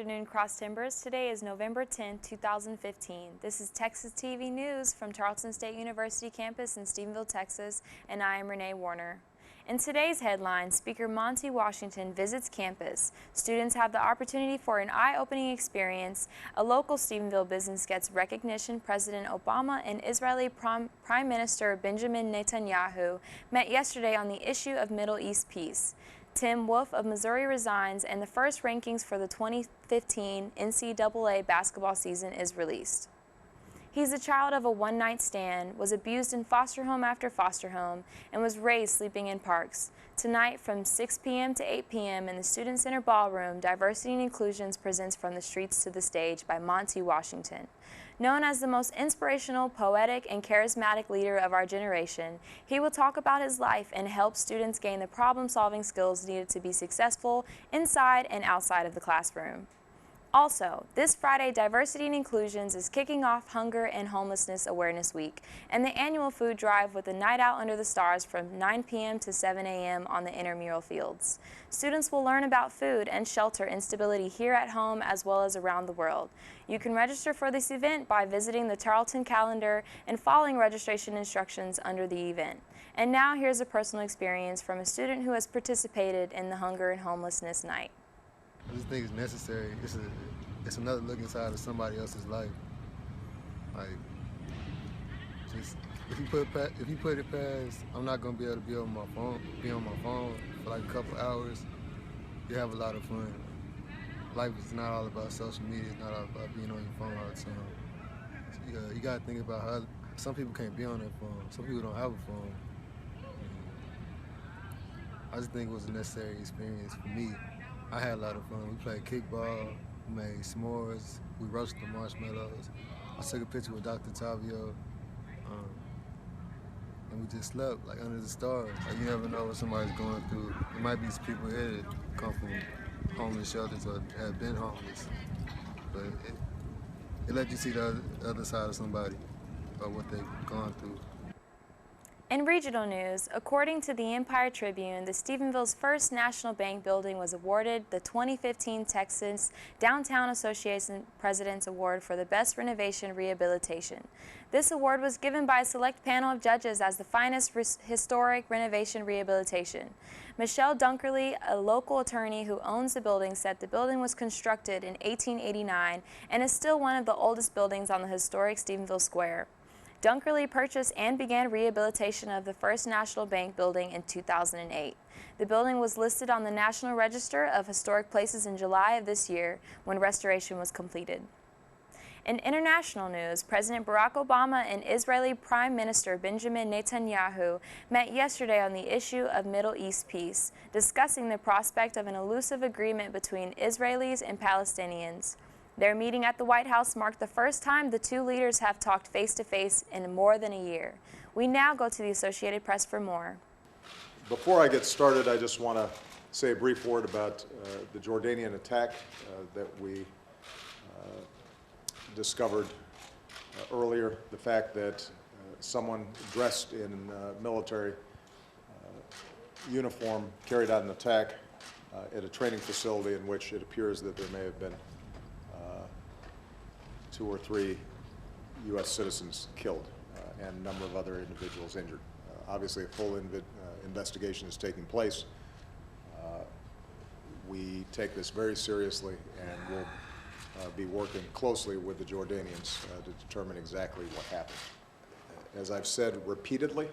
afternoon, Cross Timbers. Today is November 10, 2015. This is Texas TV News from Tarleton State University campus in Stephenville, Texas, and I am Renee Warner. In today's headline, Speaker Monty Washington visits campus. Students have the opportunity for an eye-opening experience. A local Stephenville business gets recognition. President Obama and Israeli Prime Minister Benjamin Netanyahu met yesterday on the issue of Middle East peace. Tim Wolf of Missouri resigns, and the first rankings for the 2015 NCAA basketball season is released. He's the child of a one-night stand, was abused in foster home after foster home, and was raised sleeping in parks. Tonight from 6 p.m. to 8 p.m. in the Student Center Ballroom, Diversity and Inclusions presents From the Streets to the Stage by Monty Washington. Known as the most inspirational, poetic, and charismatic leader of our generation, he will talk about his life and help students gain the problem-solving skills needed to be successful inside and outside of the classroom. Also, this Friday, Diversity and Inclusions is kicking off Hunger and Homelessness Awareness Week and the annual food drive with a night out under the stars from 9 p.m. to 7 a.m. on the intramural fields. Students will learn about food and shelter instability here at home as well as around the world. You can register for this event by visiting the Tarleton calendar and following registration instructions under the event. And now here's a personal experience from a student who has participated in the Hunger and Homelessness Night. I just think it's necessary. It's another look inside of somebody else's life. Like, just if you put it past, I'm not gonna be able to be on my phone for like a couple hours. You have a lot of fun. Life is not all about social media. It's not all about being on your phone all the time. So you gotta think about how some people can't be on their phone. Some people don't have a phone. I just think it was a necessary experience for me. I had a lot of fun. We played kickball, we made s'mores, we roasted the marshmallows. I took a picture with Dr. Tavio, and we just slept like under the stars. Like, you never know what somebody's going through. There might be some people here that come from homeless shelters or have been homeless, but it lets you see the other side of somebody or what they've gone through. In regional news, according to the Empire-Tribune, the Stephenville's first National Bank building was awarded the 2015 Texas Downtown Association President's Award for the Best Renovation Rehabilitation. This award was given by a select panel of judges as the finest historic renovation rehabilitation. Michelle Dunkerley, a local attorney who owns the building, said the building was constructed in 1889 and is still one of the oldest buildings on the historic Stephenville Square. Dunkerley purchased and began rehabilitation of the First National Bank building in 2008. The building was listed on the National Register of Historic Places in July of this year when restoration was completed. In international news, President Barack Obama and Israeli Prime Minister Benjamin Netanyahu met yesterday on the issue of Middle East peace, discussing the prospect of an elusive agreement between Israelis and Palestinians. Their meeting at the White House marked the first time the two leaders have talked face-to-face in more than a year. We now go to the Associated Press for more. Before I get started, I just want to say a brief word about the Jordanian attack that we discovered earlier. The fact that someone dressed in military uniform carried out an attack at a training facility in which it appears that there may have been 2 or 3 U.S. citizens killed and a number of other individuals injured. Obviously, a full investigation is taking place. We take this very seriously and will be working closely with the Jordanians to determine exactly what happened. As I've said repeatedly,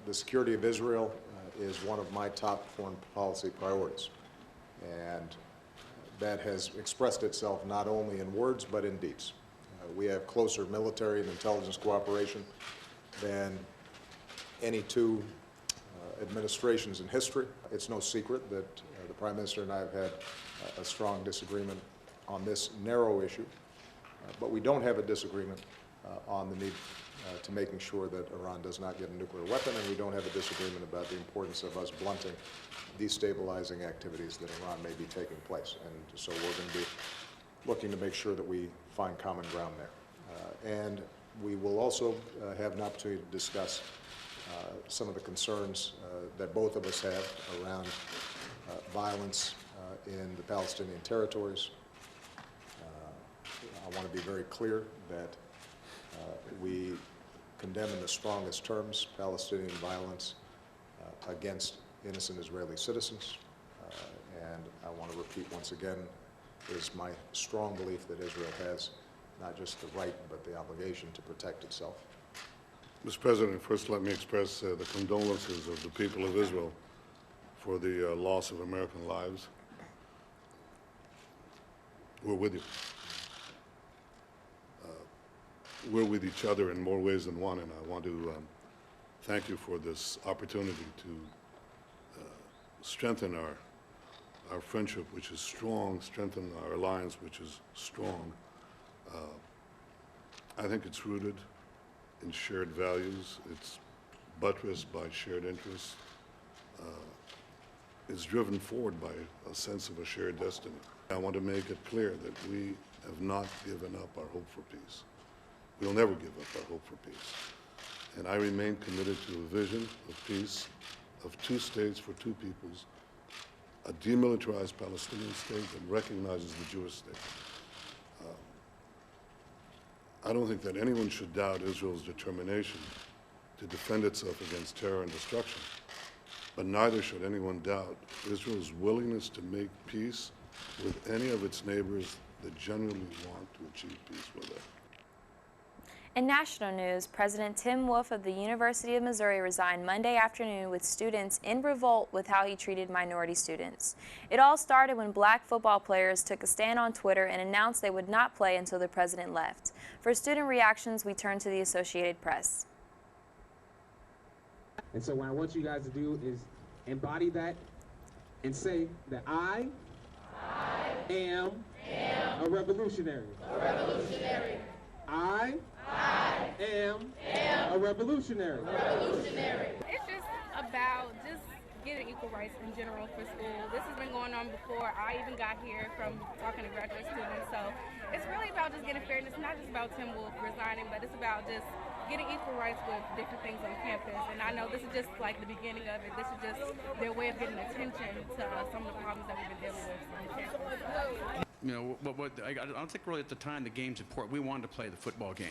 the security of Israel is one of my top foreign policy priorities. And that has expressed itself not only in words but in deeds. We have closer military and intelligence cooperation than any two administrations in history. It's no secret that the Prime Minister and I have had a strong disagreement on this narrow issue, but we don't have a disagreement on the need to making sure that Iran does not get a nuclear weapon, and we don't have a disagreement about the importance of us blunting destabilizing activities that Iran may be taking place. And so we're going to be looking to make sure that we find common ground there. And we will also have an opportunity to discuss some of the concerns that both of us have around violence in the Palestinian territories. I want to be very clear that we condemn in the strongest terms Palestinian violence against innocent Israeli citizens. And I want to repeat once again, it is my strong belief that Israel has not just the right but the obligation to protect itself. Mr. President, first let me express the condolences of the people of Israel for the loss of American lives. We're with you. We're with each other in more ways than one, and I want to thank you for this opportunity to strengthen our friendship, which is strong, strengthen our alliance, which is strong. I think it's rooted in shared values. It's buttressed by shared interests. It's driven forward by a sense of a shared destiny. I want to make it clear that we have not given up our hope for peace. We'll never give up our hope for peace. And I remain committed to a vision of peace, of two states for two peoples, a demilitarized Palestinian state that recognizes the Jewish state. I don't think that anyone should doubt Israel's determination to defend itself against terror and destruction, but neither should anyone doubt Israel's willingness to make peace with any of its neighbors that genuinely want to achieve peace with it. In national news, President Tim Wolf of the University of Missouri resigned Monday afternoon with students in revolt with how he treated minority students. It all started when black football players took a stand on Twitter and announced they would not play until the president left. For student reactions, we turn to the Associated Press. And so what I want you guys to do is embody that and say that I am a revolutionary. I am a revolutionary. It's just about getting equal rights in general for school. This has been going on before I even got here from talking to graduate students. So it's really about just getting fairness, not just about Tim Wolf resigning, but it's about just getting equal rights with different things on campus. And I know this is just like the beginning of it. This is just their way of getting attention to some of the problems that we've been dealing with on campus. You know, I don't think really at the time the game's important. We wanted to play the football game,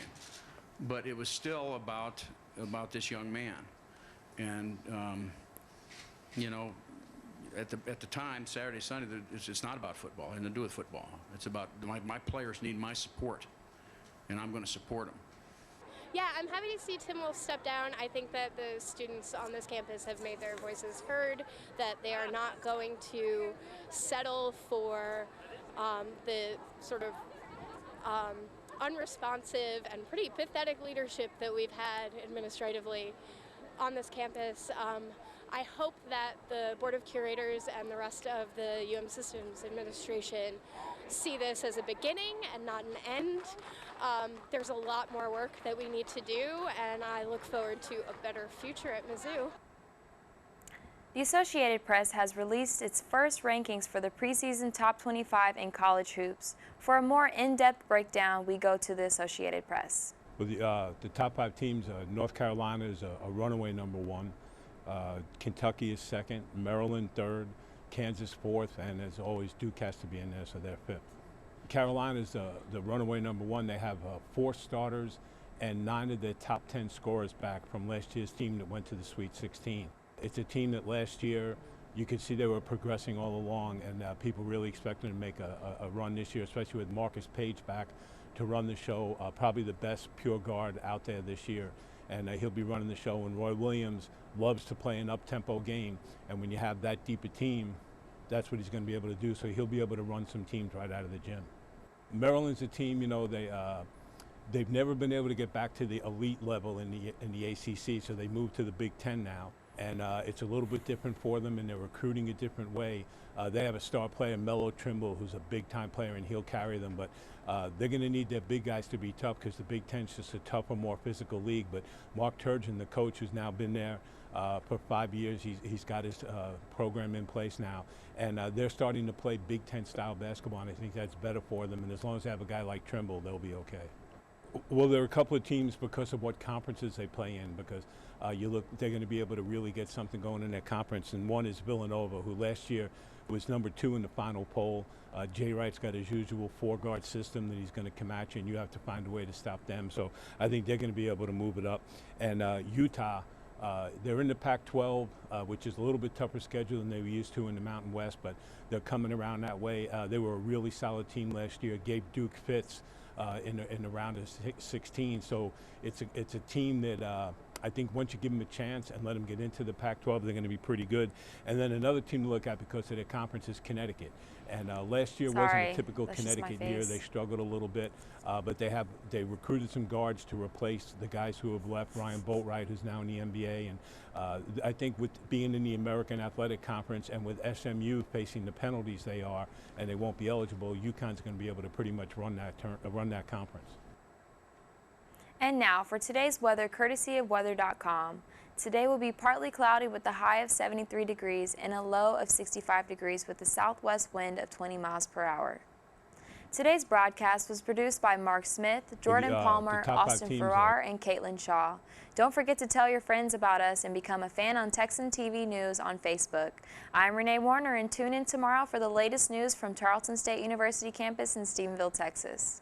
but it was still about this young man, and you know, at the time, Saturday, Sunday, it's not about football and to do with football. It's about my players need my support, and I'm going to support them. Yeah, I'm happy to see Tim Wolf step down. I think that the students on this campus have made their voices heard, that they are not going to settle for the sort of unresponsive and pretty pathetic leadership that we've had administratively on this campus. I hope that the Board of Curators and the rest of the UM Systems Administration see this as a beginning and not an end. There's a lot more work that we need to do, and I look forward to a better future at Mizzou. The Associated Press has released its first rankings for the preseason top 25 in college hoops. For a more in-depth breakdown, we go to the Associated Press. Well, the top 5 teams, North Carolina is a runaway #1, Kentucky is 2nd, Maryland 3rd, Kansas 4th, and as always, Duke has to be in there, so they're 5th. Carolina is the runaway #1. They have 4 starters and 9 of their top 10 scorers back from last year's team that went to the Sweet 16. It's a team that last year you could see they were progressing all along, and people really expected them to make a run this year, especially with Marcus Page back to run the show, probably the best pure guard out there this year. And he'll be running the show, and Roy Williams loves to play an up-tempo game, and when you have that deep a team, that's what he's going to be able to do, so he'll be able to run some teams right out of the gym. Maryland's a team, you know, they've never been able to get back to the elite level in the ACC, so they moved to the Big Ten now. And it's a little bit different for them, and they're recruiting a different way. They have a star player, Melo Trimble, who's a big-time player, and he'll carry them. But they're going to need their big guys to be tough because the Big Ten's just a tougher, more physical league. But Mark Turgeon, the coach, who's now been there for 5 years, he's got his program in place now. And they're starting to play Big Ten-style basketball, and I think that's better for them. And as long as they have a guy like Trimble, they'll be okay. Well, there are a couple of teams because of what conferences they play in, because they're going to be able to really get something going in their conference. And one is Villanova, who last year was number 2 in the final poll. Jay Wright's got his usual 4-guard system that he's going to come at you, and you have to find a way to stop them. So I think they're going to be able to move it up. And Utah, they're in the Pac-12, which is a little bit tougher schedule than they were used to in the Mountain West, but they're coming around that way. They were a really solid team last year. Gave Duke fits in the round of 16. So it's a team that I think once you give them a chance and let them get into the Pac-12, they're going to be pretty good. And then another team to look at because of their conference is Connecticut. And last year wasn't a typical Connecticut year. They struggled a little bit, but they recruited some guards to replace the guys who have left. Ryan Boatwright, who's now in the NBA, and I think with being in the American Athletic Conference and with SMU facing the penalties they are, and they won't be eligible, UConn's going to be able to pretty much run that conference. And now for today's weather, courtesy of weather.com. Today will be partly cloudy with a high of 73 degrees and a low of 65 degrees with a southwest wind of 20 miles per hour. Today's broadcast was produced by Mark Smith, Jordan Palmer, Austin Farrar, and Caitlin Shaw. Don't forget to tell your friends about us and become a fan on Texan TV News on Facebook. I'm Renee Warner, and tune in tomorrow for the latest news from Tarleton State University campus in Stephenville, Texas.